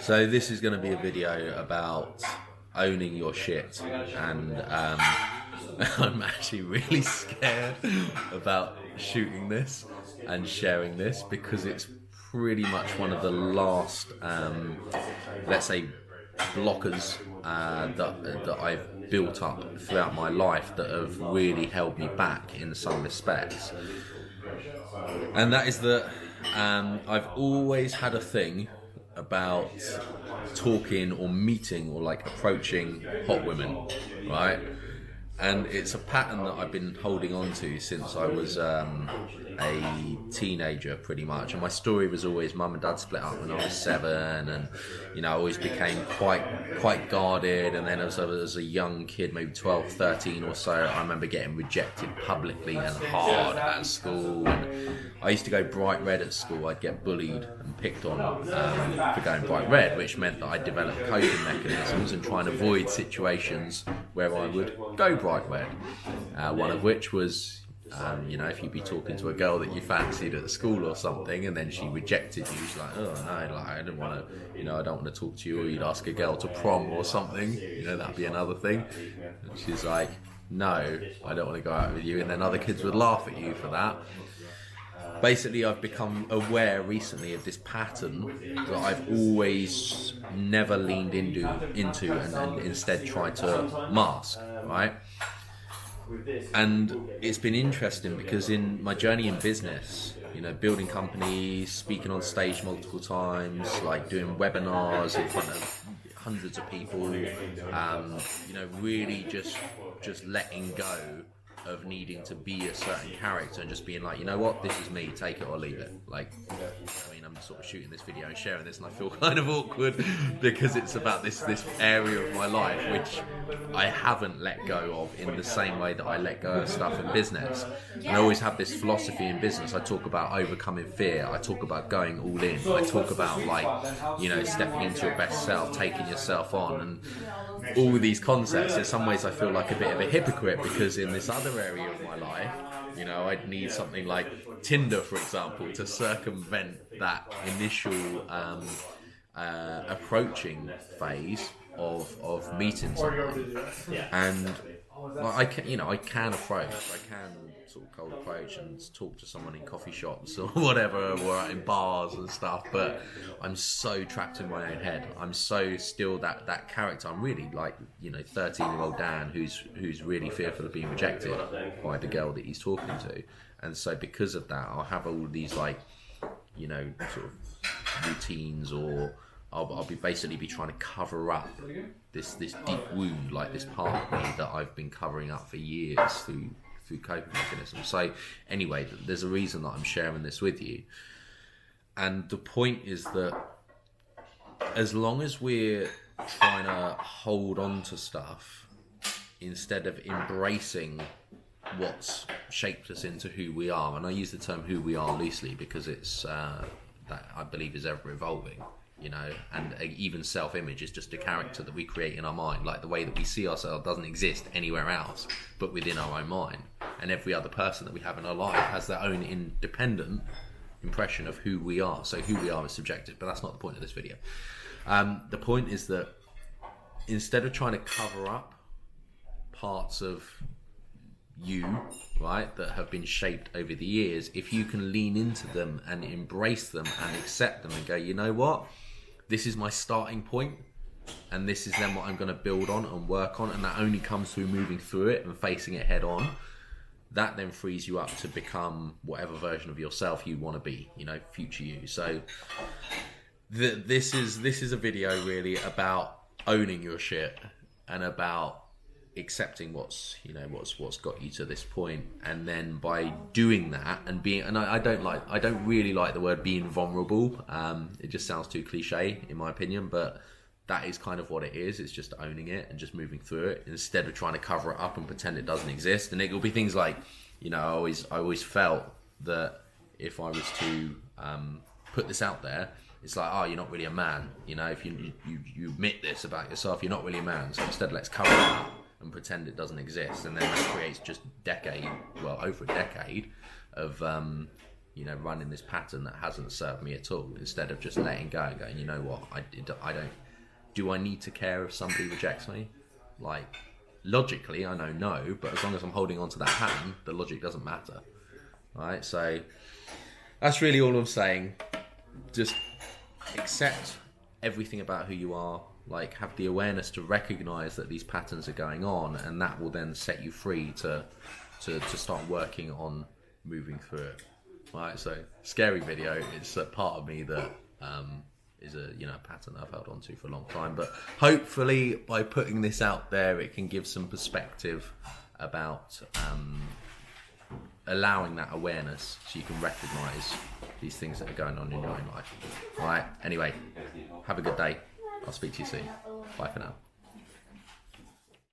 So this is going to be a video about owning your shit, and I'm actually really scared about shooting this and sharing this because it's pretty much one of the last, let's say, blockers that I've built up throughout my life that have really held me back in some respects. And that is that I've always had a thing about talking or meeting or like approaching hot women, right? And it's a pattern that I've been holding on to since I was a teenager, pretty much. And my story was always mum and dad split up when I was 7, and I always became quite guarded. And then as a young kid, maybe 12, 13 or so, I remember getting rejected publicly and hard at school. And I used to go bright red at school. I'd get bullied and picked on for going bright red, which meant that I developed coping mechanisms and try and avoid situations where I would go bright red. One of which was, if you'd be talking to a girl that you fancied at school or something, and then she rejected you, she's like, oh no, like I don't want to, I don't want to talk to you. Or you'd ask a girl to prom or something, that'd be another thing. And she's like, no, I don't want to go out with you. And then other kids would laugh at you for that. Basically, I've become aware recently of this pattern that I've always never leaned into and instead tried to mask, right? And it's been interesting because in my journey in business, building companies, speaking on stage multiple times, like doing webinars in front of hundreds of people, really just letting go of needing to be a certain character and just being like, you know what, this is me, take it or leave it. Like, I'm sort of shooting this video and sharing this, and I feel kind of awkward because it's about this area of my life which I haven't let go of in the same way that I let go of stuff in business. And I always have this philosophy in business. I talk about overcoming fear. I talk about going all in. I talk about stepping into your best self, taking yourself on, and all these concepts. In some ways I feel like a bit of a hypocrite because in this other area of my life, I'd need something like Tinder, for example, to circumvent that initial approaching phase of meeting someone. And I can approach, I can sort of cold approach and talk to someone in coffee shops or whatever, or in bars and stuff, but I'm so trapped in my own head. I'm so still that character. I'm really like 13-year-old Dan who's really fearful of being rejected by the girl that he's talking to. And so because of that, I'll have all these sort of routines, or I'll be trying to cover up this deep wound, like this part of me that I've been covering up for years through coping mechanisms. So anyway, there's a reason that I'm sharing this with you. And the point is that as long as we're trying to hold on to stuff instead of embracing what's shaped us into who we are, and I use the term who we are loosely because it's that I believe is ever evolving, and even self-image is just a character that we create in our mind. Like the way that we see ourselves doesn't exist anywhere else but within our own mind, and every other person that we have in our life has their own independent impression of who we are. So who we are is subjective, but that's not the point of this video. The point is that instead of trying to cover up parts of you, right, that have been shaped over the years, if you can lean into them and embrace them and accept them and go, you know what, this is my starting point, and this is then what I'm going to build on and work on, and that only comes through moving through it and facing it head on. That then frees you up to become whatever version of yourself you want to be, future you. So this is a video really about owning your shit and about accepting what's got you to this point, and then by doing that and being, and I don't really like the word being vulnerable. It just sounds too cliche in my opinion, but that is kind of what it is. It's just owning it and just moving through it instead of trying to cover it up and pretend it doesn't exist. And it will be things like, I always felt that if I was to put this out there, it's like, oh, you're not really a man. If you admit this about yourself, you're not really a man. So instead, let's cover it up and pretend it doesn't exist. And then that creates just over a decade of running this pattern that hasn't served me at all, instead of just letting go and going, you know what, I don't, do I need to care if somebody rejects me? Like, logically, I know no, but as long as I'm holding on to that pattern, the logic doesn't matter, right? So that's really all I'm saying. Just accept everything about who you are, like have the awareness to recognize that these patterns are going on, and that will then set you free to start working on moving through it. Right, so scary video. It's a part of me that is a pattern I've held on to for a long time. But hopefully, by putting this out there, it can give some perspective about allowing that awareness, so you can recognise these things that are going on in your own life. All right. Anyway, have a good day. I'll speak to you soon. Bye for now.